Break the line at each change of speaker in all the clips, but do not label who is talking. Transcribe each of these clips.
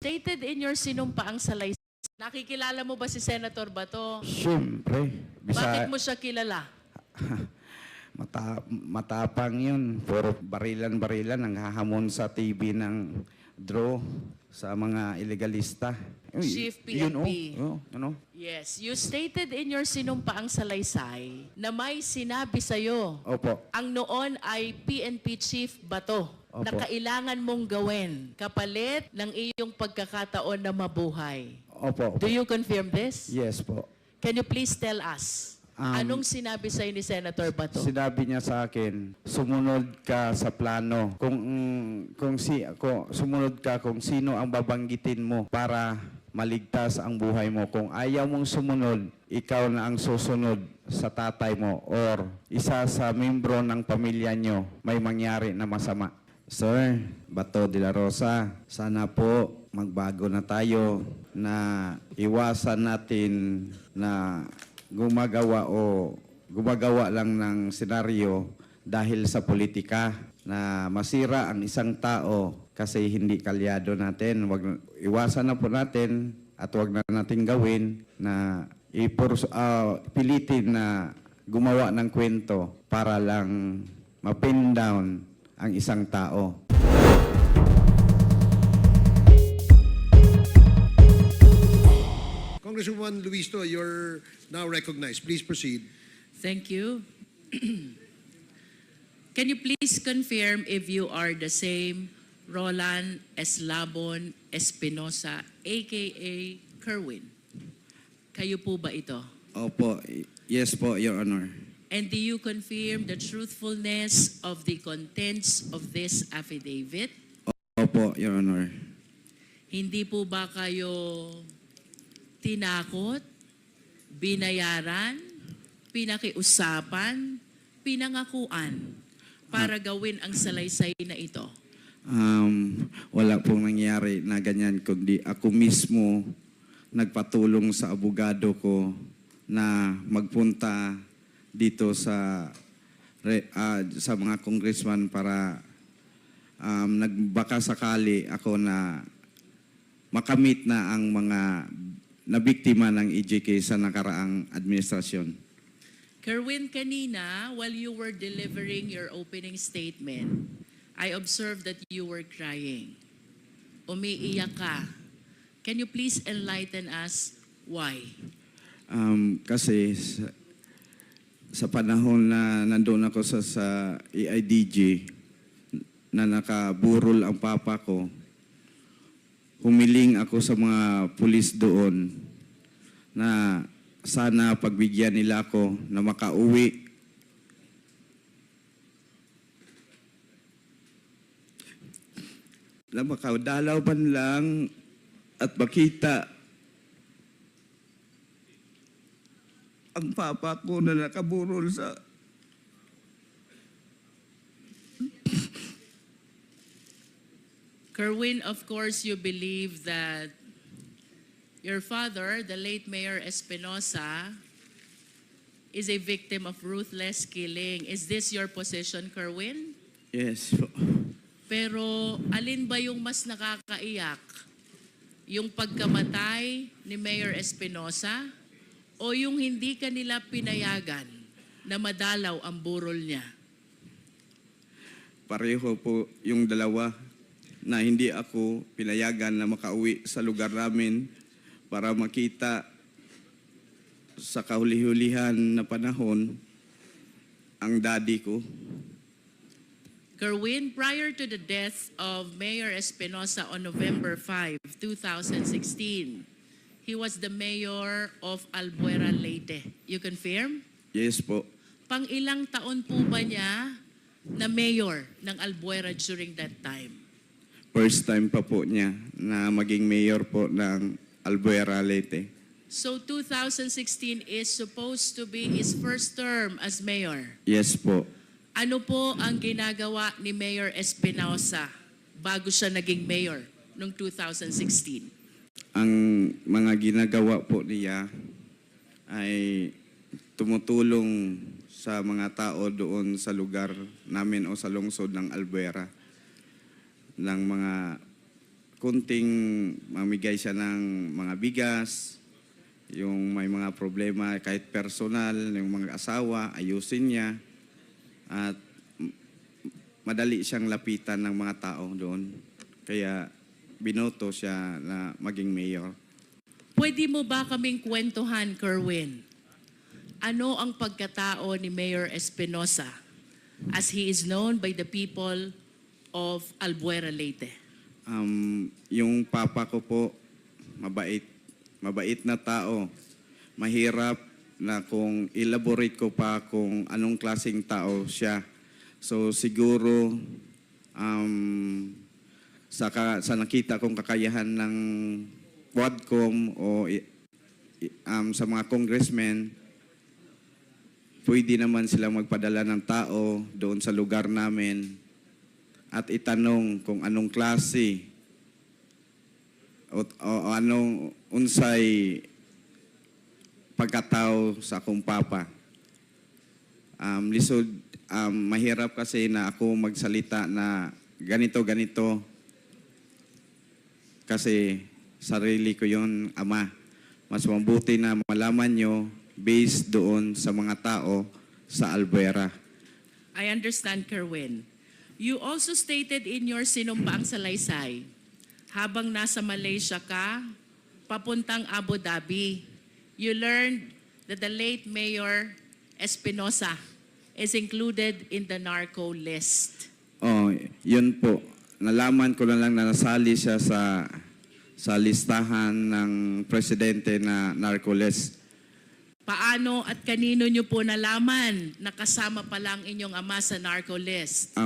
Stated in your sinumpaang salaysay, nakikilala mo ba si Senator Bato?
Siyempre.
Bakit mo siya kilala?
Matapang yun. Puro barilan-barilan ang hahamon sa TV ng draw sa mga illegalista.
Chief
Yun,
PNP.
ano?
Yes, you stated in your sinumpaang salaysay na may sinabi sa'yo
Opo.
ang noon ay PNP Chief Bato
Opo.
na kailangan mong gawin kapalit ng iyong pagkakataon na mabuhay.
Opo.
Do you confirm this?
Yes po.
Can you please tell us, anong sinabi sa'yo ni Senator Bato?
Sinabi niya sa akin, sumunod ka sa plano. Kung sumunod ka kung sino ang babanggitin mo para maligtas ang buhay mo. Kung ayaw mong sumunod, ikaw na ang susunod sa tatay mo or isa sa membro ng pamilya nyo may mangyari na masama. Sir Bato de la Rosa, sana po magbago na tayo na iwasan natin na gumagawa lang ng senaryo dahil sa politika na masira ang isang tao kasi hindi kalyado natin. Iwasan na po natin at wag na natin gawin na pilitin na gumawa ng kwento para lang mapin down ang isang tao.
Congresswoman Luisto, you're now recognized. Please proceed.
Thank you. Can you please confirm if you are the same Roland Eslabon Espinosa, aka Kerwin? Kayo po ba ito?
Opo. Yes po, Your Honor.
And do you confirm the truthfulness of the contents of this affidavit?
Opo, Your Honor.
Hindi po ba kayo tinakot, binayaran, pinakiusapan, pinangakuan para gawin ang salaysay na ito?
Wala pong nangyari na ganyan, kundi ako mismo nagpatulong sa abogado ko na magpunta dito sa mga congressman para nagbaka sakali ako na makamit na ang mga nabiktima ng EJK sa nakaraang administrasyon.
Kerwin, kanina, while you were delivering your opening statement, I observed that you were crying. Umiiyak ka. Can you please enlighten us why?
Kasi sa panahon na nandun ako sa EIDG na nakaburol ang papa ko, humiling ako sa mga pulis doon na sana pagbigyan nila ako na makauwi. Na makadalaw man lang at makita ang papa ko na nakaburol sa
Kerwin, of course, you believe that your father, the late Mayor Espinosa, is a victim of ruthless killing. Is this your position, Kerwin?
Yes po.
Pero alin ba yung mas nakakaiyak? Yung pagkamatay ni Mayor Espinosa o yung hindi kanila pinayagan na madalaw ang burol niya?
Pareho po yung dalawa na hindi ako pinayagan na makauwi sa lugar namin para makita sa kahuli-hulihan na panahon ang daddy ko.
Kerwin, prior to the death of Mayor Espinosa on November 5, 2016, he was the mayor of Albuera, Leyte. You confirm?
Yes po.
Pang-ilang taon po ba niya na mayor ng Albuera during that time?
First time pa po niya na maging mayor po ng Albuera, Leyte.
So 2016 is supposed to be his first term as mayor.
Yes po.
Ano po ang ginagawa ni Mayor Espinosa bago siya naging mayor noong 2016?
Ang mga ginagawa po niya ay tumutulong sa mga tao doon sa lugar namin o sa lungsod ng Albuera ng mga kunting mamigay siya ng mga bigas, yung may mga problema kahit personal, yung mga asawa, ayusin niya. At madali siyang lapitan ng mga tao doon. Kaya binoto siya na maging mayor.
Pwede mo ba kaming kwentuhan, Kerwin? Ano ang pagkatao ni Mayor Espinosa as he is known by the people of Albuera, Leyte?
Yung papa ko po, mabait. Mabait na tao. Mahirap na kung elaborate ko pa kung anong klaseng tao siya. So siguro sa nakita kong kakayahan ng Quadcom o sa mga congressmen, pwede naman sila magpadala ng tao doon sa lugar namin at itanong kung anong klase o anong unsay pagkatao sa akong papa. Lisod, mahirap kasi na ako magsalita na ganito kasi sarili ko yon, ama. Mas mabuti na malaman nyo based doon sa mga tao sa Albuera.
I understand, Kerwin. You also stated in your sinumpaang salaysay, habang nasa Malaysia ka, papuntang Abu Dhabi, you learned that the late Mayor Espinosa is included in the narco list.
Oh, yun po. Nalaman ko na lang na nasali siya sa listahan ng presidente na narco list.
Paano at kanino nyo po nalaman na kasama pa lang inyong ama sa narco list?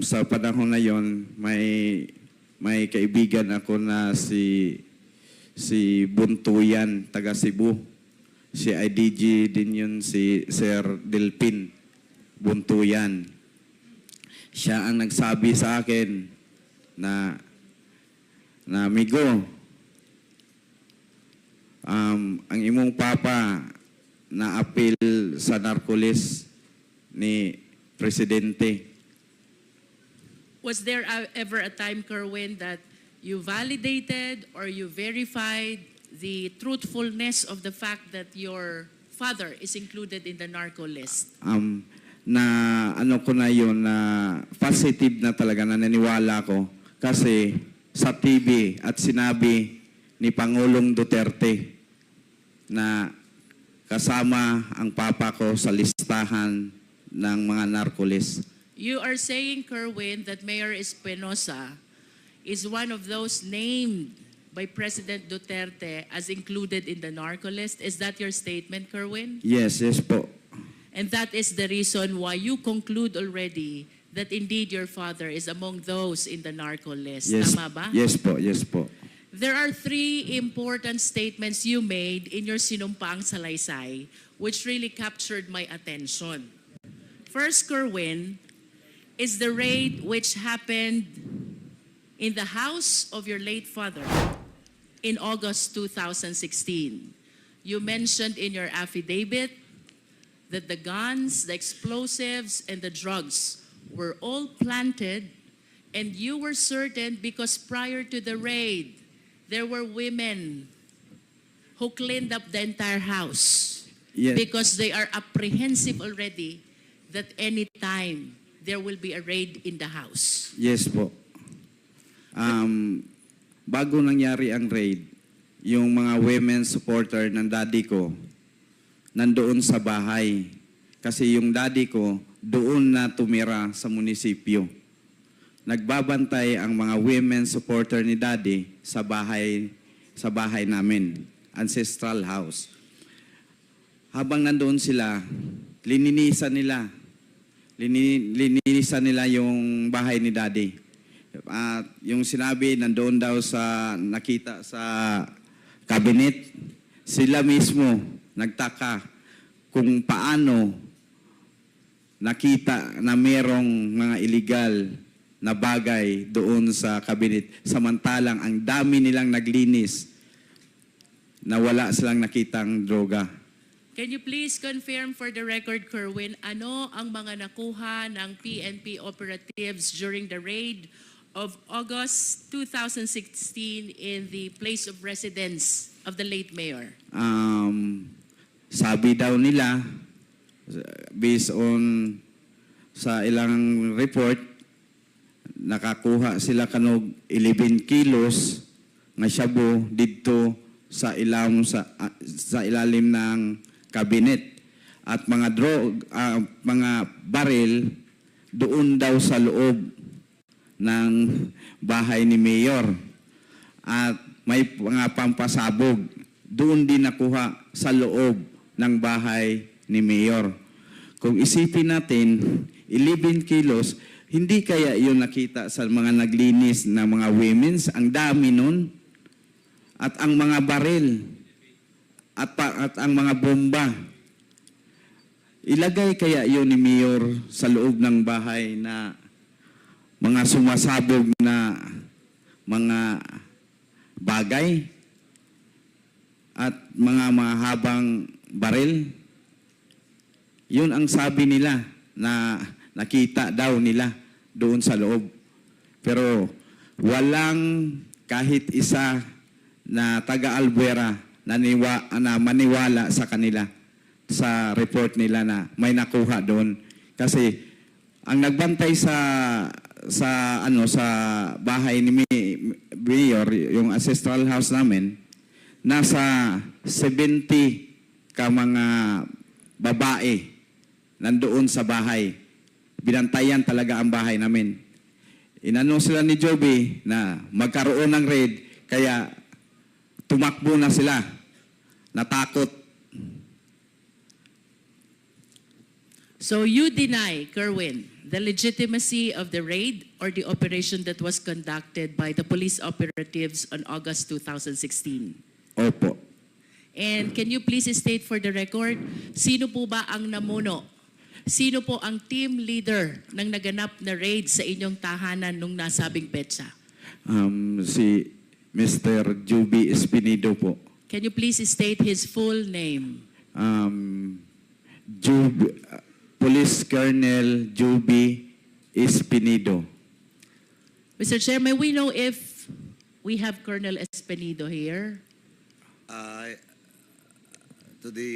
Sa panahon na yon, may kaibigan ako na si Buntuyan, taga Cebu. Si IDG din yun, si Sir Delpin Buntuyan. Siya ang nagsabi sa akin na amigo, ang imong papa na apil sa narcolis ni Presidente.
Was there ever a time, Kerwin, that you validated or you verified the truthfulness of the fact that your father is included in the narco list?
Na ano ko na yun, na positive na talaga, na naniwala ko. Kasi sa TV at sinabi ni Pangulong Duterte na kasama ang papa ko sa listahan ng mga narcolis.
You are saying, Kerwin, that Mayor Espinosa is one of those named by President Duterte as included in the narco list. Is that your statement, Kerwin?
Yes po.
And that is the reason why you conclude already that indeed your father is among those in the narco list.
Yes,
Tama ba?
yes po.
There are three important statements you made in your sinumpaang salaysay which really captured my attention. First, Kerwin, is the raid which happened in the house of your late father in August 2016. You mentioned in your affidavit that the guns, the explosives, and the drugs were all planted, and you were certain because prior to the raid, there were women who cleaned up the entire house
Yes.
because they are apprehensive already that any time there will be a raid in the house.
Yes po. Bago nangyari ang raid, yung mga women supporter ng daddy ko nandoon sa bahay. Kasi yung daddy ko doon na tumira sa munisipyo. Nagbabantay ang mga women supporter ni daddy sa bahay namin, ancestral house. Habang nandoon sila, lininisan nila yung bahay ni daddy. At yung sinabi, nandoon daw sa nakita sa cabinet, sila mismo nagtaka kung paano nakita na merong mga illegal na bagay doon sa cabinet. Samantalang ang dami nilang naglinis na wala silang nakitang droga.
Can you please confirm for the record, Kerwin, ano ang mga nakuha ng PNP operatives during the raid of August 2016 in the place of residence of the late mayor?
Sabi daw nila, based on sa ilang report, nakakuha sila kanog 11 kilos nga shabu didto sa ilalim ng kabinet at mga baril doon daw sa loob ng bahay ni Mayor at may mga pampasabog doon din nakuha sa loob ng bahay ni Mayor. Kung isipin natin, 11 kilos, hindi kaya yun nakita sa mga naglinis na mga women's? Ang dami nun. At ang mga baril at ang mga bomba. Ilagay kaya yun ni Mayor sa loob ng bahay na mga sumasabog na mga bagay at mga mahabang baril? Yun ang sabi nila na nakita daw nila doon sa loob. Pero walang kahit isa na taga-Albuera na maniwala sa kanila sa report nila na may nakuha doon. Kasi ang nagbantay sa bahay ni Mayor, yung ancestral house namin, nasa 70 ka mga babae nandoon sa bahay. Binantayan talaga ang bahay namin. Inano sila ni Joby na magkaroon ng raid, kaya tumakbo na sila. Natakot.
So you deny, Kerwin, the legitimacy of the raid or the operation that was conducted by the police operatives on August 2016?
Opo.
And can you please state for the record, sino po ba ang namuno? Sino po ang team leader ng naganap na raid sa inyong tahanan nung nasabing petsa?
Si Mr. Joby Espinido po.
Can you please state his full name?
Police Colonel Joby Espinido.
Mr. Chair, may we know if we have Colonel Espinido here?
To the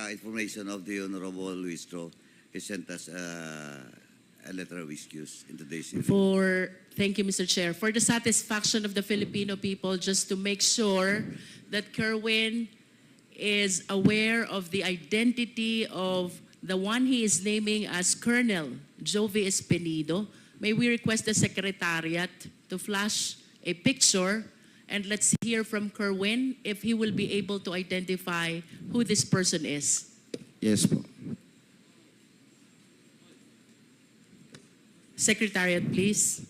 information of the Honorable Luis Tro, he sent us a letter of excuse in today's evening.
Thank you, Mr. Chair. For the satisfaction of the Filipino people, just to make sure that Kerwin is aware of the identity of the one he is naming as Colonel Jovi Espinido, may we request the Secretariat to flash a picture and let's hear from Kerwin if he will be able to identify who this person is.
Yes po.
Secretariat, please.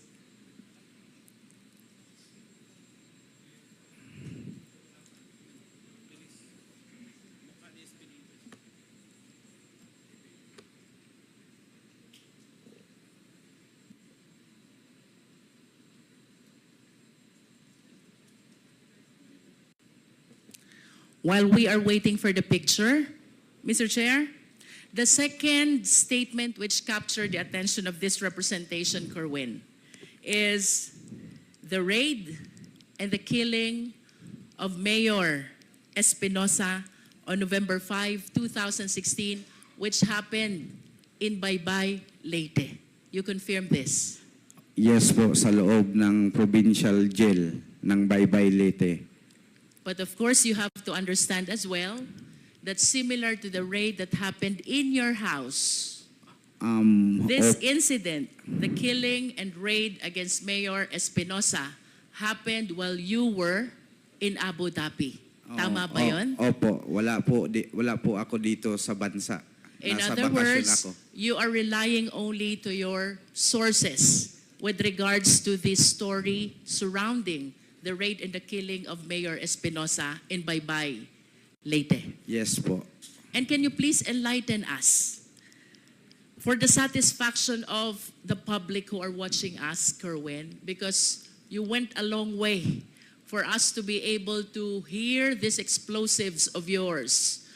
While we are waiting for the picture, Mr. Chair, the second statement which captured the attention of this representation, Kerwin, is the raid and the killing of Mayor Espinosa on November 5, 2016, which happened in Baybay, Leyte. You confirm this?
Yes po, sa loob ng provincial jail ng Baybay, Leyte.
But of course, you have to understand as well that similar to the raid that happened in your house, this incident, the killing and raid against Mayor Espinosa, happened while you were in Abu Dhabi. Tama ba yun?
Opo, wala po ako dito sa bansa.
In
Nasa
other
bakasyon
words,
ako.
you are relying only to your sources with regards to this story surrounding the raid and the killing of Mayor Espinosa in Baybay, Leyte.
Yes po.
And can you please enlighten us, for the satisfaction of the public who are watching us, Kerwin, because you went a long way for us to be able to hear these explosives of yours.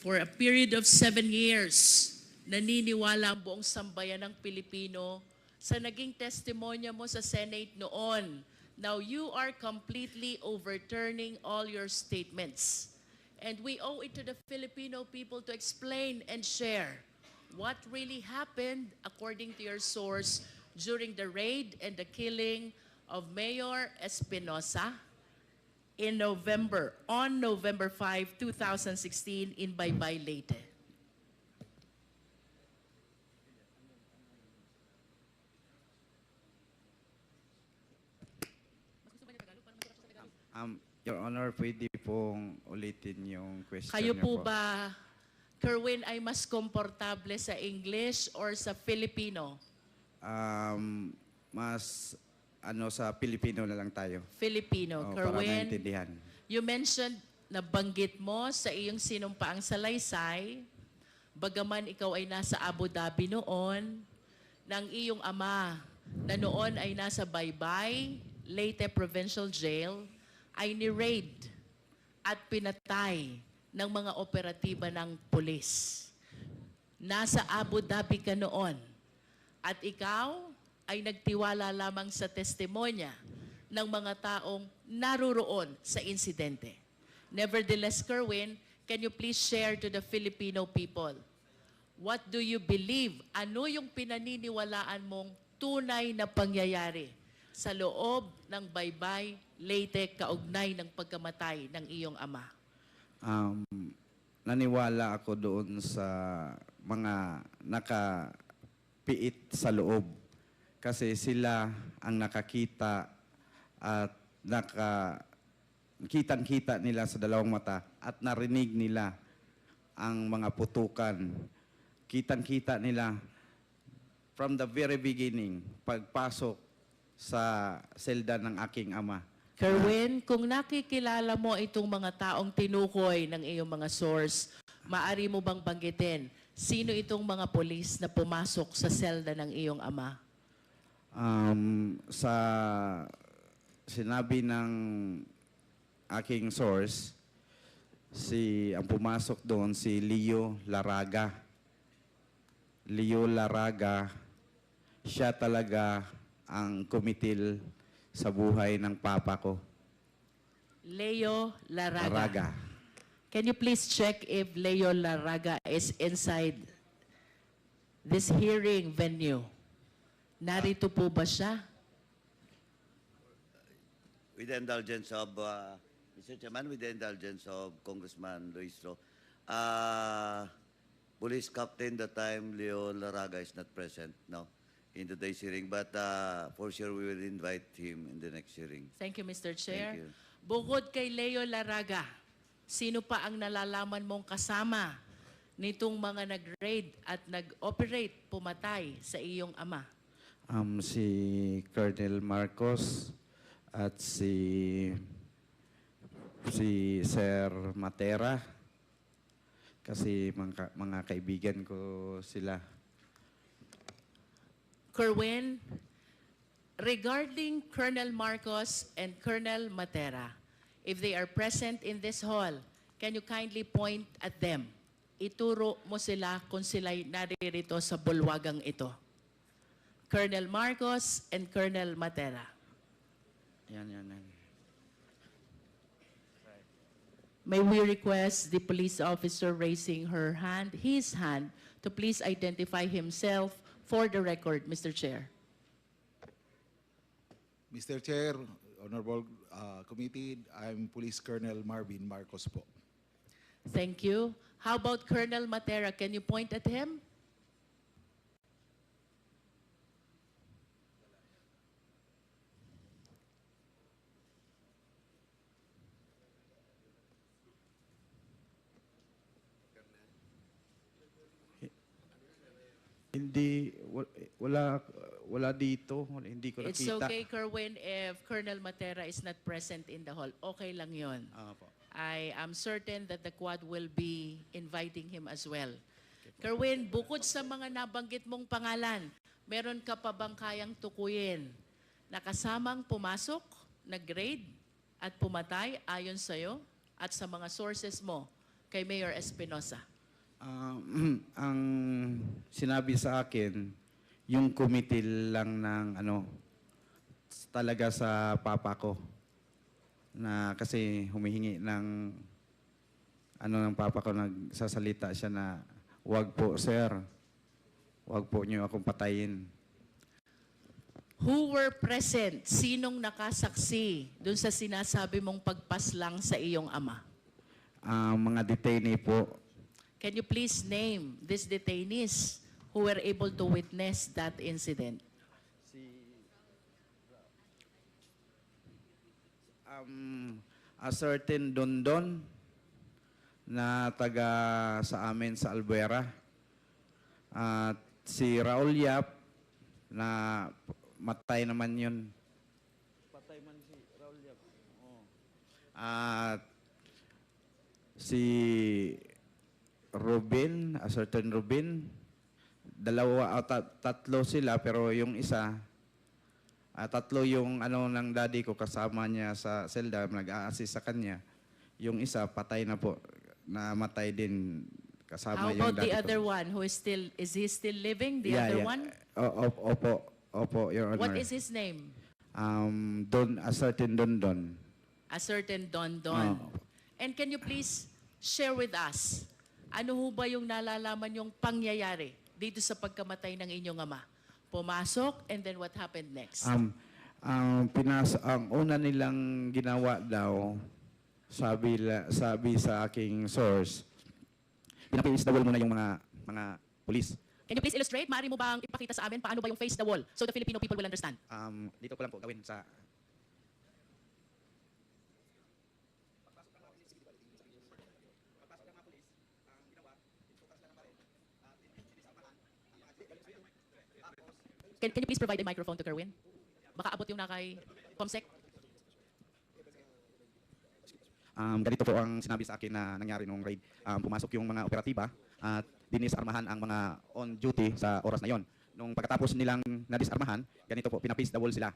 For a period of 7 years, naniniwala ang buong sambayan ng Pilipino sa naging testimonya mo sa Senate noon. Now, you are completely overturning all your statements. And we owe it to the Filipino people to explain and share what really happened according to your source during the raid and the killing of Mayor Espinosa on November 5, 2016 in Baybay, Leyte.
Your Honor, pwede pong ulitin yung question
Kayo
niyo
po ba, Kerwin, ay mas komportable sa English or sa Filipino?
Mas sa Pilipino na lang tayo.
Filipino.
Para
Kerwin,
maintindihan.
you mentioned na banggit mo sa iyong sinumpaang salaysay, bagaman ikaw ay nasa Abu Dhabi noon, ng iyong ama na noon ay nasa Baybay, Leyte Provincial Jail, ay ni-raid at pinatay ng mga operatiba ng pulis. Nasa Abu Dhabi ka noon at ikaw ay nagtiwala lamang sa testimonya ng mga taong naruroon sa insidente. Nevertheless, Kerwin, can you please share to the Filipino people, what do you believe? Ano yung pinaniniwalaan mong tunay na pangyayari sa loob ng Baybay, Leyte, kaugnay ng pagkamatay ng iyong ama?
Naniwala ako doon sa mga nakapiit sa loob. Kasi sila ang nakakita at kitang-kita nila sa dalawang mata at narinig nila ang mga putukan. Kitang-kita nila from the very beginning, pagpasok sa selda ng aking ama.
Kerwin, kung nakikilala mo itong mga taong tinukoy ng iyong mga source, maari mo bang banggitin sino itong mga polis na pumasok sa selda ng iyong ama?
Sa sinabi ng aking source, ang pumasok doon si Leo Laraga. Leo Laraga, siya talaga ang kumitil sa buhay ng papa ko.
Leo Laraga.
Laraga.
Can you please check if Leo Laraga is inside this hearing venue? Narito po ba siya?
With the indulgence of, Mr. Chairman, with the indulgence of Congressman Luistro, Police Captain that time, Leo Laraga, is not present now in today's hearing, but for sure we will invite him in the next hearing.
Thank you, Mr. Chair.
Thank you.
Bukod kay Leo Laraga, sino pa ang nalalaman mong kasama nitong mga nag-raid at nag-operate pumatay sa iyong ama?
Si Colonel Marcos at si Sir Matera. Kasi mga kaibigan ko sila.
Kerwin, regarding Colonel Marcos and Colonel Matera, if they are present in this hall, can you kindly point at them? Ituro mo sila kung sila'y naririto sa bulwagang ito. Colonel Marcos and Colonel Matera.
Yan.
May we request the police officer raising his hand, to please identify himself for the record, Mr. Chair.
Mr. Chair, Honorable Committee, I'm Police Colonel Marvin Marcos po.
Thank you. How about Colonel Matera? Can you point at him?
Hindi, wala dito. Hindi ko
It's
nakita.
okay, Kerwin, if Colonel Matera is not present in the hall. Okay lang yon.
Po.
I am certain that the Quad will be inviting him as well. Kerwin, bukod sa mga nabanggit mong pangalan, meron ka pa bang kayang tukuyin na kasamang pumasok, nag-raid at pumatay ayon sa'yo at sa mga sources mo kay Mayor Espinosa?
Ang sinabi sa akin, Yung committee lang ng ano, talaga sa papa ko. Na kasi humihingi ng ano ng papa ko, nagsasalita siya na, wag po sir, wag po niyo akong patayin.
Who were present? Sinong nakasaksi dun sa sinasabi mong pagpaslang sa iyong ama?
Mga detainee po,
Can you please name these detainees who were able to witness that incident?
a certain Dondon na taga sa amin sa Albuera. At si Raul Yap na matay naman yun. Patay man si Raul Yap. Oh. At si Rubin, a certain Rubin, dalawa, tatlo sila, pero yung isa, tatlo yung ano ng daddy ko, kasama niya sa selda, nag-a-assist sa kanya. Yung isa, patay na po, namatay din kasama
How
yung
about
daddy
the
ko.
other one who is he still living? The other one?
Opo, Your Honor.
What is his name?
A certain Dondon.
A certain Don Don.
Oh.
And can you please share with us, ano ho ba yung nalalaman yung pangyayari dito sa pagkamatay ng inyong ama? Pumasok, and then what happened next?
Ang una nilang ginawa daw, sabi sa aking source, pinapace the wall muna yung mga pulis.
Can you please illustrate? Maaari mo bang ipakita sa amin paano ba yung face the wall so the Filipino people will understand?
Dito ko lang po gawin sa...
Can you please provide a microphone to Kerwin? Baka abot yung nakay Comsec.
Ganito po ang sinabi sa akin na nangyari nung raid. Pumasok yung mga operatiba at dinisarmahan ang mga on duty sa oras na yon. Nung pagkatapos nilang nadisarmahan, ganito po, pinapis the wall sila.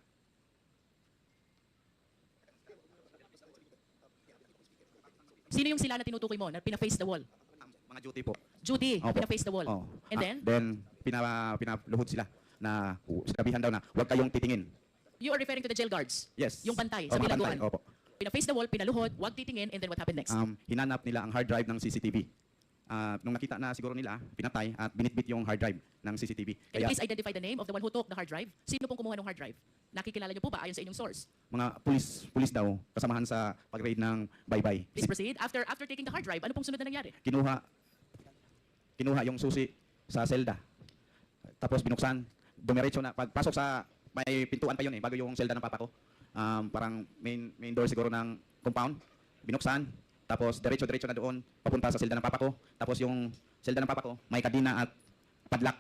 Sino yung sila na tinutukoy mo na pina-face the wall?
Mga duty po.
Judy,
Opo.
pina-face the wall.
Oh.
And then,
Pinaluhod sila na sinabihan daw na huwag kayong titingin.
you are referring to the jail guards?
Yes.
Yung bantay
Oh,
sa
mga
bilangguan?
bantay, opo.
Pina-face the wall, pinaluhod, wag titingin, and then what happened next?
Hinanap nila ang hard drive ng CCTV. Nung nakita na siguro nila, pinatay at binitbit yung hard drive ng CCTV.
Can you please identify the name of the one who took the hard drive? Sino pong kumuha ng hard drive? Nakikilala niyo po ba ayon sa inyong source?
Mga pulis daw, kasamahan sa pag-raid ng Baybay.
Please proceed. After taking the hard drive, ano pong sunod na nangyari?
Kinuha yung susi sa selda. Tapos binuksan, dumiretso na, pagpasok sa, may pintuan pa yun bago yung selda ng papa ko. Parang main door siguro ng compound. Binuksan, tapos diretso na doon, papunta sa selda ng papa ko. Tapos yung selda ng papa ko, may kadina at padlock.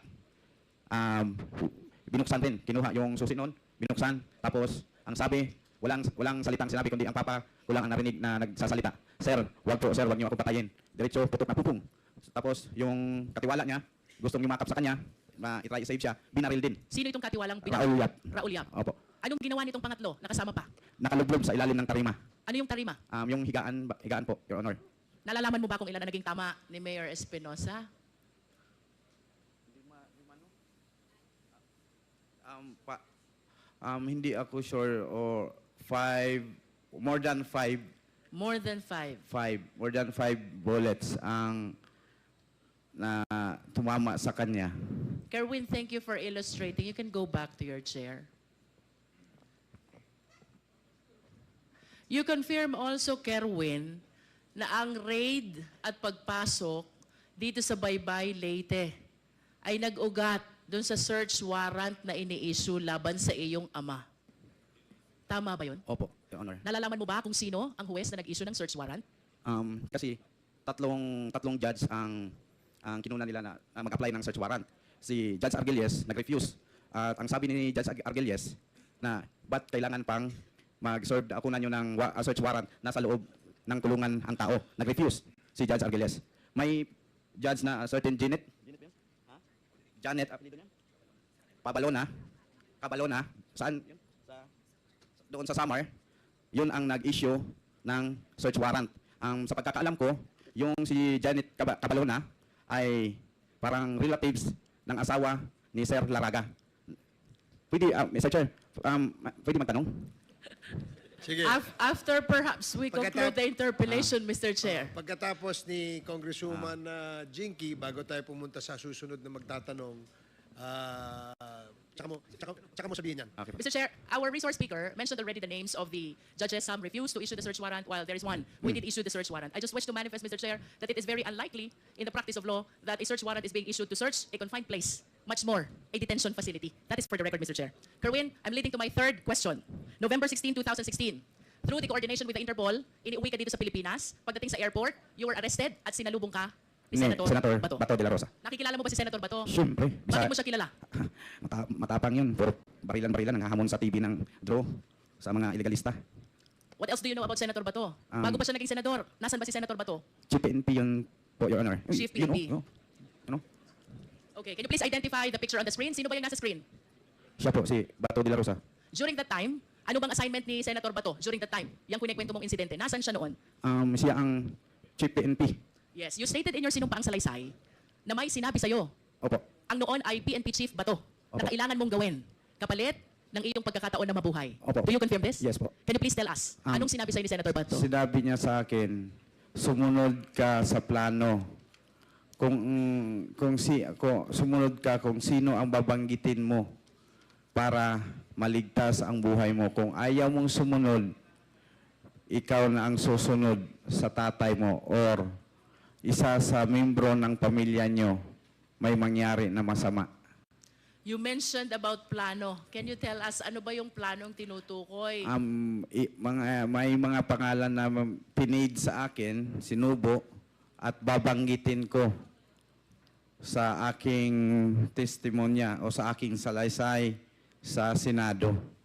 Binuksan din, kinuha yung susi noon, binuksan. Tapos, ang sabi, walang salitang sinabi, kundi ang papa ko lang ang narinig na nagsasalita. Sir, wag niyo akong patayin. Diretso, putok na pupong. Tapos, yung katiwala niya, gustong yumakap sa kanya, i-try i-save siya, binaril din.
Sino itong katiwalang
Raul Yap.
Raul Yap.
Opo.
Anong ginawa nitong pangatlo? Nakasama pa.
Nakalublob sa ilalim ng tarima.
Ano yung tarima?
Yung higaan po, Your Honor.
Nalalaman mo ba kung ilan na naging tama ni Mayor Espinosa?
Hindi ako sure, or more than five
More than 5.
more than five bullets ang na tumama sa kanya.
Kerwin, thank you for illustrating. You can go back to your chair. You confirm also, Kerwin, na ang raid at pagpasok dito sa Baybay, Leyte ay nag-ugat doon sa search warrant na ini-issue laban sa iyong ama. Tama ba yun?
Opo, Your Honor.
Nalalaman mo ba kung sino ang huwes na nag-issue ng search warrant?
Kasi tatlong judge ang kinuna nila na mag-apply ng search warrant. Si Judge Argelies nag-refuse. At ang sabi ni Judge Argelies na ba't kailangan pang mag-serve ako na nyo ng search warrant nasa loob ng kulungan ang tao. Nag-refuse si Judge Argelies. May judge na certain Janet apelido niya? Cabalona. Saan? Doon sa Samar. Yun ang nag-issue ng search warrant. Sa pagkakaalam ko, yung si Janet Cabalona ay parang relatives ng asawa ni Sir Laraga. Pwede, Mr. Chair, pwede magtanong?
Sige.
After perhaps we conclude
Pagkatap-
the interpellation, Mr. Chair.
Pagkatapos ni Congresswoman Jinky, bago tayo pumunta sa susunod na magtatanong, tsaka mo sabihin yan.
Okay.
Mr. Chair, our resource speaker mentioned already the names of the judges. Some refused to issue the search warrant, while there is one who did issue the search warrant. I just wish to manifest, Mr. Chair, that it is very unlikely in the practice of law that a search warrant is being issued to search a confined place, much more a detention facility. That is for the record, Mr. Chair. Kerwin, I'm leading to my third question. November 16, 2016. Through the coordination with the Interpol, iniuwi ka dito sa Pilipinas. Pagdating sa airport, you were arrested at sinalubong ka ni Senator Bato.
Bato de la Rosa.
Nakikilala mo ba si Senator Bato?
Siyempre.
Bakit mo siya kilala?
Matapang yun. Puro barilan-barilan ang hahamon sa TV ng draw sa mga ilegalista.
What else do you know about Senator Bato? Bago pa siya naging senador, nasan ba si Senator Bato?
Chief PNP yun po, Your Honor.
Chief
You know,
PNP.
ano?
Okay, can you please identify the picture on the screen? Sino ba yung nasa screen?
Siya po, si Bato de la Rosa.
During that time, ano bang assignment ni Senator Bato during that time? Yang kunikwento mong insidente, nasan siya noon?
Siya ang Chief PNP.
Yes, you stated in your sinumpaang salaysay na may sinabi sa'yo.
Opo.
Ang noon ay PNP Chief Bato na
Opo.
kailangan mong gawin kapalit ng iyong pagkakataon na mabuhay.
Opo.
Do you confirm this?
Yes po.
Can you please tell us, anong sinabi sa'yo ni Senator Bato?
Sinabi niya sa akin, sumunod ka sa plano. Sumunod ka kung sino ang babanggitin mo para maligtas ang buhay mo. Kung ayaw mong sumunod, ikaw na ang susunod sa tatay mo or isa sa membro ng pamilya nyo may mangyari na masama.
You mentioned about plano. Can you tell us ano ba yung planong tinutukoy?
May mga pangalan na pinid sa akin, sinubo, at babanggitin ko sa aking testimonya o sa aking salaysay sa Senado.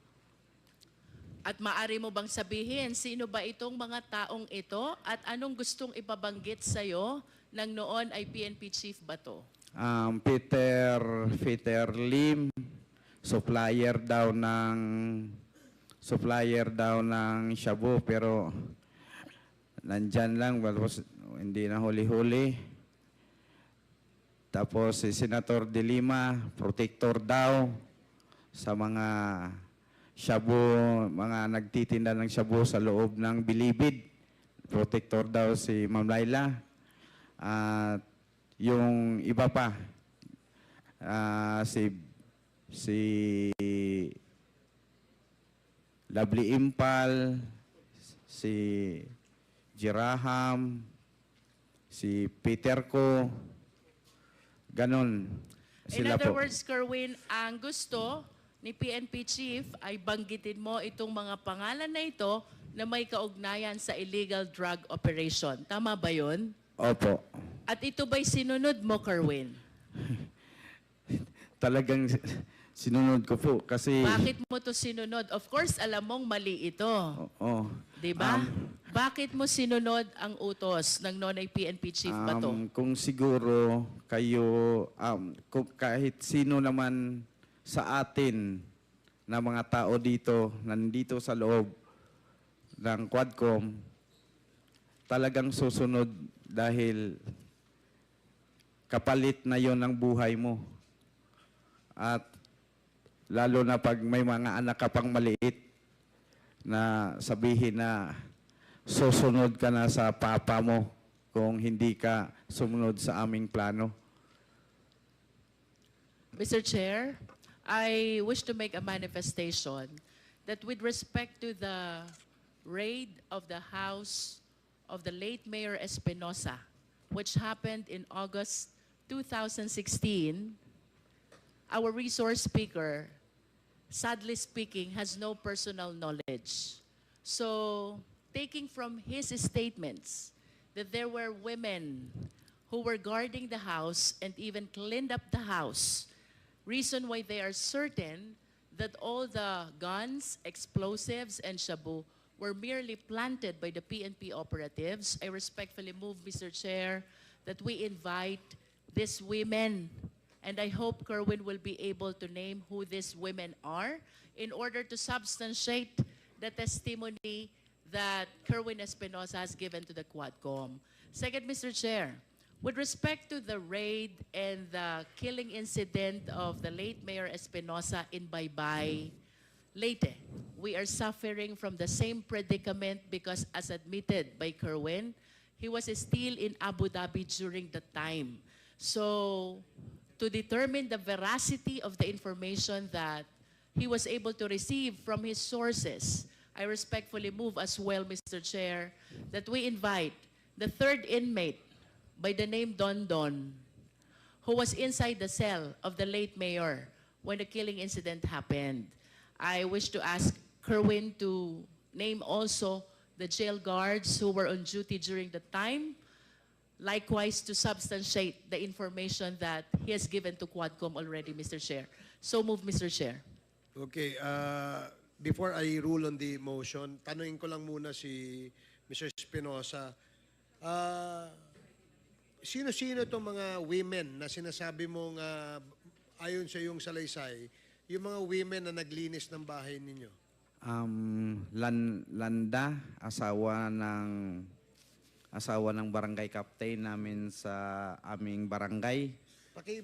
At maari mo bang sabihin, sino ba itong mga taong ito at anong gustong ipabanggit sa'yo ng noon ay PNP Chief Bato?
Peter Lim, supplier daw ng shabu, pero nandyan lang, tapos hindi na huli-huli. Tapos si Senator De Lima, protector daw sa mga shabu, mga nagtitinda ng shabu sa loob ng Bilibid. Protector daw si Ma'am Laila. At yung iba pa, si Lovely Impal, si Jiraham, si Peter Ko, ganon.
In
Sila
other
po.
words, Kerwin, ang gusto ni PNP Chief ay banggitin mo itong mga pangalan na ito na may kaugnayan sa illegal drug operation. Tama ba yun?
Opo.
At ito ba'y sinunod mo, Kerwin?
Talagang sinunod ko po kasi...
Bakit mo to sinunod? Of course, alam mong mali ito.
Oo.
Di ba? Bakit mo sinunod ang utos ng noon ay PNP Chief Bato?
Kung siguro kayo, kung kahit sino naman sa atin na mga tao dito, nandito sa loob ng Quadcom, talagang susunod dahil kapalit na yon ng buhay mo. At lalo na pag may mga anak ka pang maliit na sabihin na susunod ka na sa papa mo kung hindi ka sumunod sa aming plano.
Mr. Chair, I wish to make a manifestation that with respect to the raid of the house of the late Mayor Espinosa, which happened in August 2016, our resource speaker, sadly speaking, has no personal knowledge. So, taking from his statements that there were women who were guarding the house and even cleaned up the house, reason why they are certain that all the guns, explosives, and shabu were merely planted by the PNP operatives, I respectfully move, Mr. Chair, that we invite these women, and I hope Kerwin will be able to name who these women are in order to substantiate the testimony that Kerwin Espinosa has given to the Quadcom. Second, Mr. Chair, With respect to the raid and the killing incident of the late Mayor Espinosa in Baybay, Leyte, we are suffering from the same predicament because, as admitted by Kerwin, he was still in Abu Dhabi during the time. So, to determine the veracity of the information that he was able to receive from his sources, I respectfully move as well, Mr. Chair, that we invite the third inmate by the name Don Don, who was inside the cell of the late mayor when the killing incident happened. I wish to ask Kerwin to name also the jail guards who were on duty during the time, likewise to substantiate the information that he has given to Quadcom already, Mr. Chair. So move, Mr. Chair.
Okay, before I rule on the motion, tanungin ko lang muna si Mr. Espinosa. Sino-sino itong mga women na sinasabi mong ayon sa iyong salaysay, yung mga women na naglinis ng bahay ninyo?
Landa, asawa ng barangay captain namin sa aming barangay.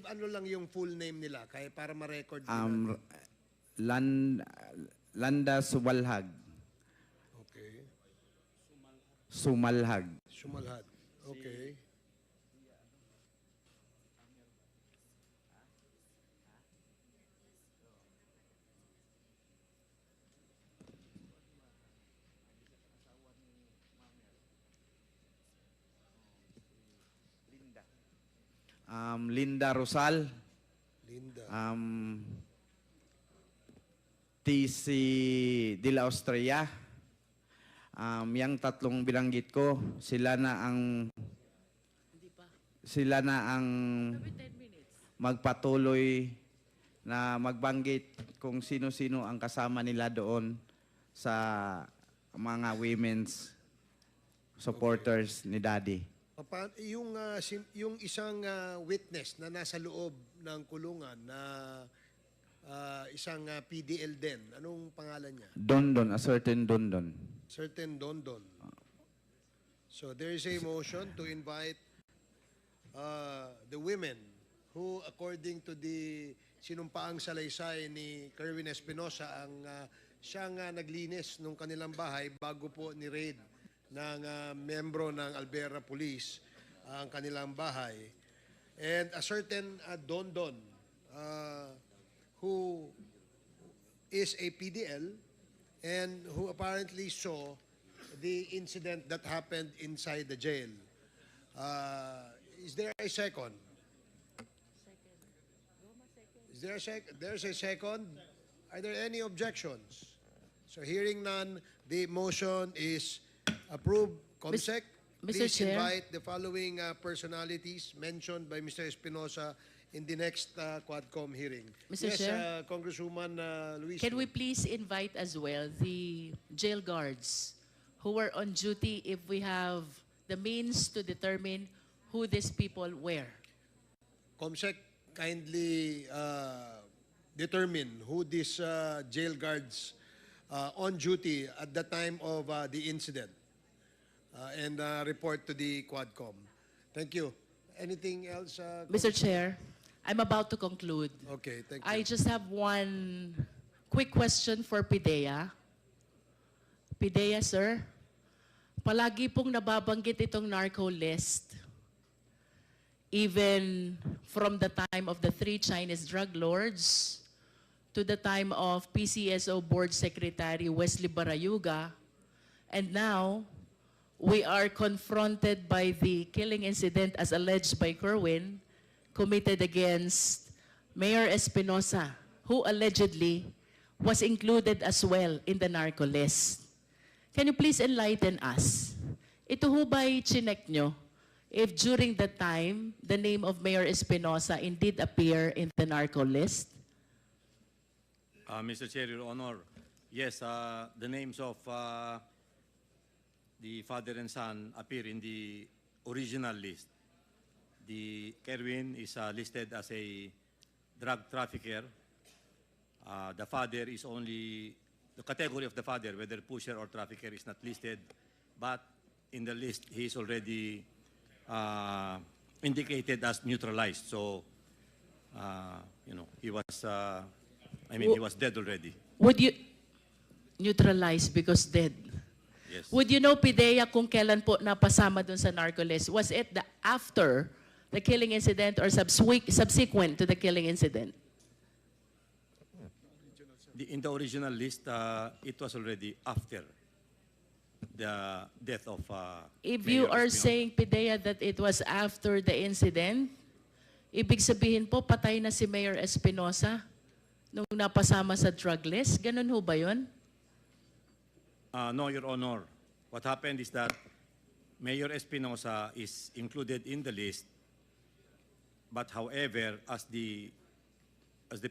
Ano lang yung full name nila kaya para ma-record nila.
Landa Sumalhag.
Okay.
Sumalhag.
Sumalhad. Okay.
Linda Rosal.
Linda.
TC de la Austria. Yang tatlong bilanggit ko, sila na ang magpatuloy na magbanggit kung sino-sino ang kasama nila doon sa mga women's supporters ni Daddy.
Yung isang witness na nasa loob ng kulungan na isang PDL din, anong pangalan niya?
Dondon, a certain Dondon.
Certain Dondon. So there is a motion to invite the women who, according to the sinumpaang salaysay ni Kerwin Espinosa, ang siyang naglinis ng kanilang bahay bago po ni-raid ng membro ng Alberta Police ang kanilang bahay. And a certain Dondon who is a PDL and who apparently saw the incident that happened inside the jail. Is there a second? Is there a There's a second. Are there any objections? So hearing none, the motion is approved. Comsec,
Mr.
please
Chair.
invite the following personalities mentioned by Mr. Espinosa in the next Quadcom hearing.
Mr.
Yes,
Chair.
Congresswoman Luis.
Can we please invite as well the jail guards who were on duty if we have the means to determine who these people were?
Comsec, kindly determine who these jail guards on duty at the time of the incident and report to the Quadcom. Thank you. Anything else?
Mr. Chair, I'm about to conclude.
Okay, thank you.
I just have one quick question for PIDEA. PIDEA, sir, palagi pong nababanggit itong narco list. Even from the time of the 3 Chinese drug lords to the time of PCSO Board Secretary Wesley Barayuga, and now we are confronted by the killing incident as alleged by Kerwin, committed against Mayor Espinosa, who allegedly was included as well in the narco list. Can you please enlighten us? Ito ho ba'y chinek nyo if during the time the name of Mayor Espinosa indeed appear in the narco list?
Mr. Chair, Your Honor, yes, the names of the father and son appear in the original list. The Kerwin is listed as a drug trafficker. The father is only, the category of the father, whether pusher or trafficker, is not listed, but in the list he is already indicated as neutralized. So, he was, he was dead already.
Would you neutralize because dead?
Yes.
Would you know, Pidea, kung kailan po napasama dun sa narco-list? Was it after the killing incident or subsequent to the killing incident?
In the original list, it was already after the death of
If
Mayor
you are
Espinosa.
saying, Pidea, that it was after the incident, ibig sabihin po, patay na si Mayor Espinosa nung napasama sa drug list? Ganun ho ba yun?
No, Your Honor. What happened is that Mayor Espinosa is included in the list, but however, as the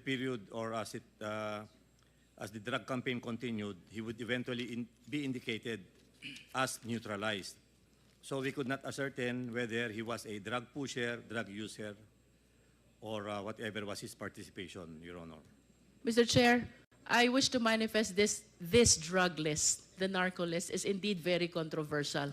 period or as the drug campaign continued, he would eventually be indicated as neutralized. So we could not ascertain whether he was a drug pusher, drug user, or whatever was his participation, Your Honor.
Mr. Chair, I wish to manifest this drug list, the narco list, is indeed very controversial.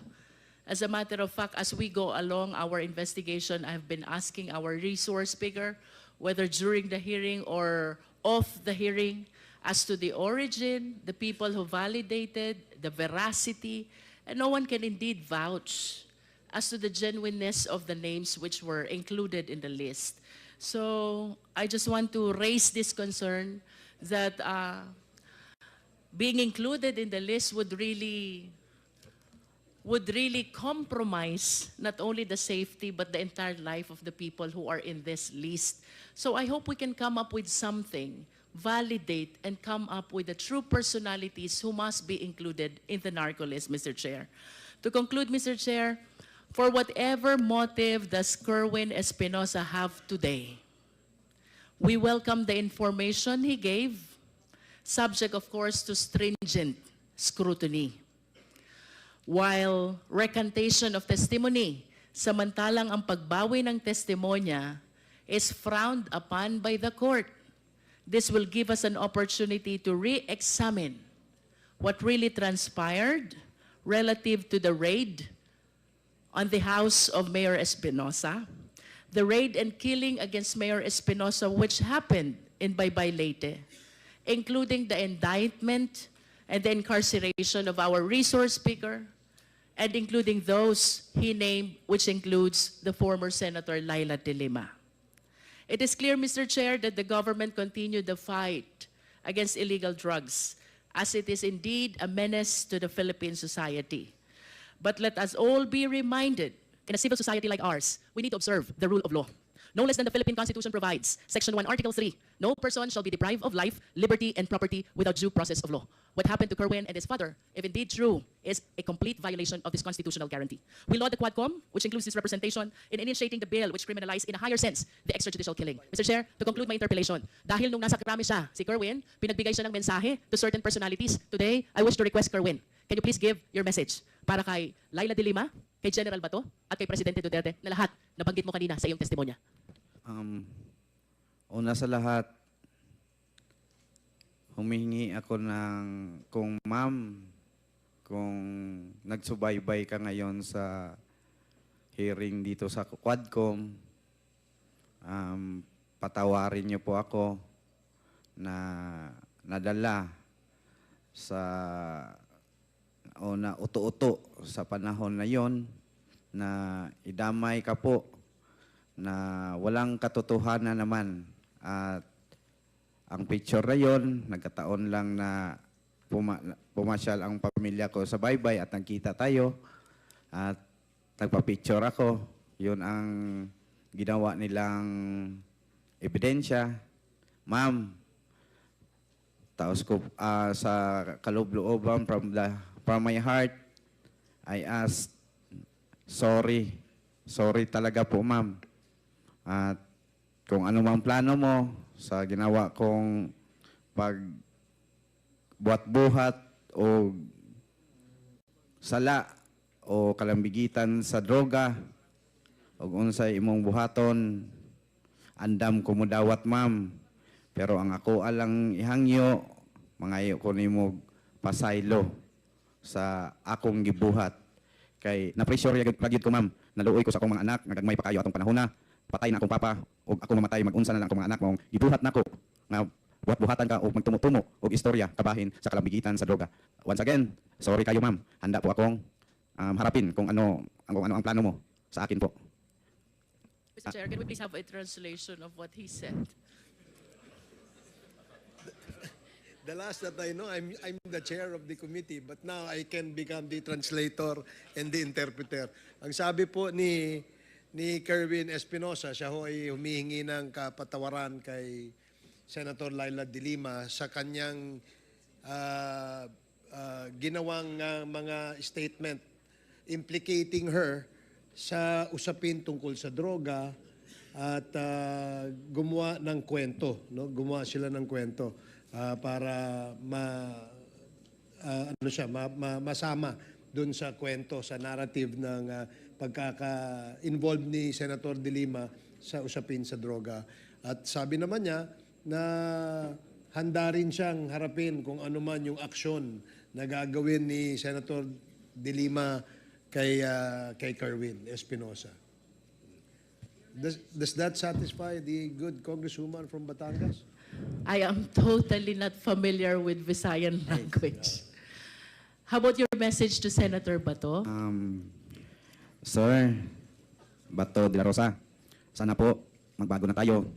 As a matter of fact, as we go along our investigation, I've been asking our resource speaker, whether during the hearing or off the hearing, as to the origin, the people who validated, the veracity, and no one can indeed vouch as to the genuineness of the names which were included in the list. So I just want to raise this concern that being included in the list would really compromise not only the safety but the entire life of the people who are in this list. So I hope we can come up with something, validate, and come up with the true personalities who must be included in the narco list, Mr. Chair. To conclude, Mr. Chair, for whatever motive does Kerwin Espinosa have today, we welcome the information he gave, subject, of course, to stringent scrutiny. While recantation of testimony, samantalang ang pagbawi ng testimonya is frowned upon by the court. This will give us an opportunity to re-examine what really transpired relative to the raid on the house of Mayor Espinosa, the raid and killing against Mayor Espinosa which happened in Baybay Leyte, including the indictment and the incarceration of our resource speaker, and including those he named, which includes the former Senator Laila De Lima. It is clear, Mr. Chair, that the government continued the fight against illegal drugs, as it is indeed a menace to the Philippine society. But let us all be reminded, in a civil society like ours, we need to observe the rule of law. No less than the Philippine Constitution provides, Section 1, Article 3, no person shall be deprived of life, liberty, and property without due process of law. What happened to Kerwin and his father, if indeed true, is a complete violation of this constitutional guarantee. We laud the Quadcom, which includes this representation, in initiating the bill which criminalized in a higher sense the extrajudicial killing. Mr. Chair, to conclude my interpellation, dahil nung nasa krami siya, si Kerwin, pinagbigay siya ng mensahe to certain personalities. Today, I wish to request Kerwin, can you please give your message para kay Laila De Lima, kay General Bato, at kay Presidente Duterte, na lahat nabanggit mo kanina sa iyong testimonya?
Una sa lahat, humihingi ako ng, kung nagsubaybay ka ngayon sa hearing dito sa Quadcom, patawarin niyo po ako na nadala sa o na uto-uto sa panahon na yon na idamay ka po na walang katotohanan naman. At ang picture na yon, nagkataon lang na pumasyal ang pamilya ko sa baybay at nagkita tayo at nagpa-picture ako. Yun ang ginawa nilang ebidensya. Ma'am, taos ko sa kaloob-looban from my heart, I ask, sorry talaga po, ma'am. At kung ano mang plano mo sa ginawa kong pagbuhat-buhat o sala o kalambigitan sa droga o unsay imong buhaton, andam ko mo dawat, ma'am. Pero ang ako alang ihangyo, mangayo ko nimo pasaylo sa akong gibuhat.
Kay na-pressure gyud ko ma'am, naluoy ko sa akong mga anak, nga gagmay pa kayo atong panahon na. Patay na akong papa, o ako mamatay, mag-unsa na lang akong mga anak mo. Gibuhat nako nga buhat-buhatan ka o magtumutumo o istorya kabahin sa kalambigitan sa droga. Once again, sorry kayo ma'am. Handa po akong harapin kung ano ang plano mo sa akin po.
Mr. Chair, can we please have a translation of what he said?
The last that I know, I'm the chair of the committee, but now I can become the translator and the interpreter. Ang sabi po ni Kerwin Espinosa, siya ho ay humihingi ng kapatawaran kay Senator Laila de Lima sa kanyang ginawang mga statement implicating her sa usapin tungkol sa droga at gumawa ng kwento, no? Gumawa sila ng kwento para masama dun sa kwento, sa narrative ng pagkaka-involved ni Senator de Lima sa usapin sa droga. At sabi naman niya na handa rin siyang harapin kung ano man yung aksyon na gagawin ni Senator de Lima kay Kerwin Espinosa. Does that satisfy the good congresswoman from Batangas?
I am totally not familiar with Visayan language. How about your message to Senator Bato?
Sir Bato de la Rosa, sana po magbago na tayo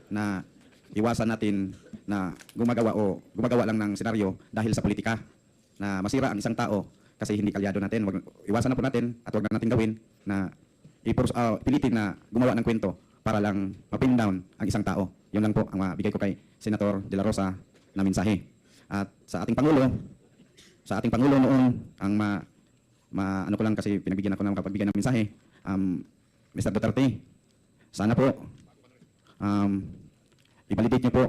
na iwasan natin na gumagawa lang ng senaryo dahil sa politika na masira ang isang tao kasi hindi kalyado natin. Iwasan na po natin at huwag na natin gawin na pilitin na gumawa ng kwento para lang mapin down ang isang tao. Yun lang po ang mabigay ko kay Senator de la Rosa na mensahe. At sa ating Pangulo noon, ang ano ko lang kasi pinagbigyan ako ng kapagbigay ng mensahe, Mr. Duterte, sana po, i-validate niyo po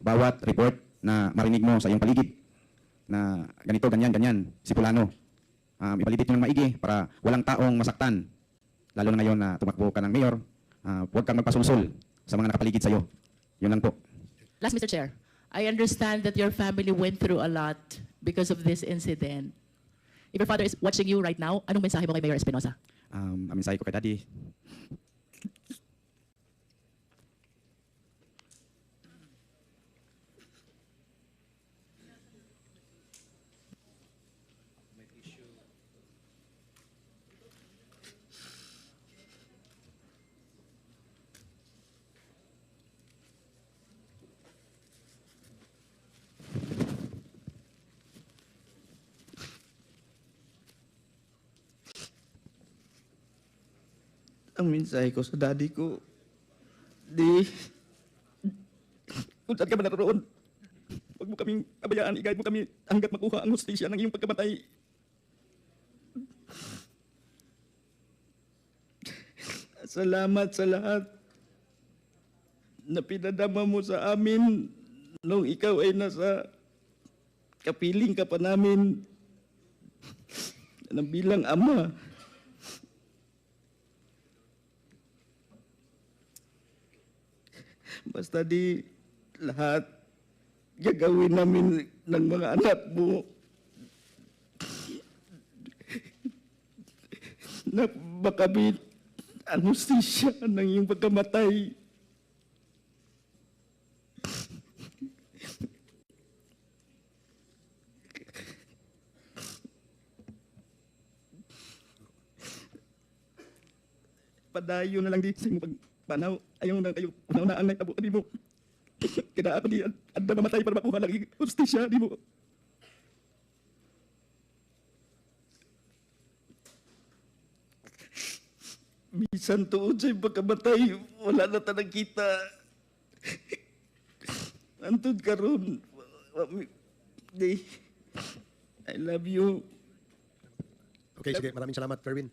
bawat report na marinig mo sa iyong paligid na ganito, ganyan, si Fulano. I-validate niyo ng maigi para walang taong masaktan. Lalo na ngayon na tumakbo ka ng mayor, huwag kang magpasulsul sa mga nakapaligid sa iyo. Yun lang po.
Last, Mr. Chair, I understand that your family went through a lot because of this incident. If your father is watching you right now, anong mensahe mo kay Mayor Espinosa?
Ang mensahe ko kay Daddy,
Ang mensahe ko sa daddy ko, kung saan ka man naroon, huwag mo kaming abayaan, i-guide mo kami hanggat makuha ang hustisya ng iyong pagkamatay. Salamat sa lahat na pinadama mo sa amin nung ikaw ay nasa kapiling ka pa namin ng bilang ama. Basta di lahat gagawin namin ng mga anak mo na makamit ang hustisya ng iyong pagkamatay. Padayo na lang di sa iyong panaw. Ayaw na kayo, una-unaan na itabo ka, di mo. Kaya ako di, anda mamatay para makuha lang hustisya, di mo. Bisan tuod sa'yo pagkamatay, wala na tanang kita. Antod ka ron. I love you.
Okay, sige. Maraming salamat, Kerwin.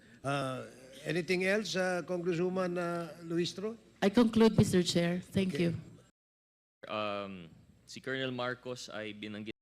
Anything else, Congresswoman Luistro?
I conclude, Mr. Chair. Thank you.
Si Colonel Marcos ay binanggit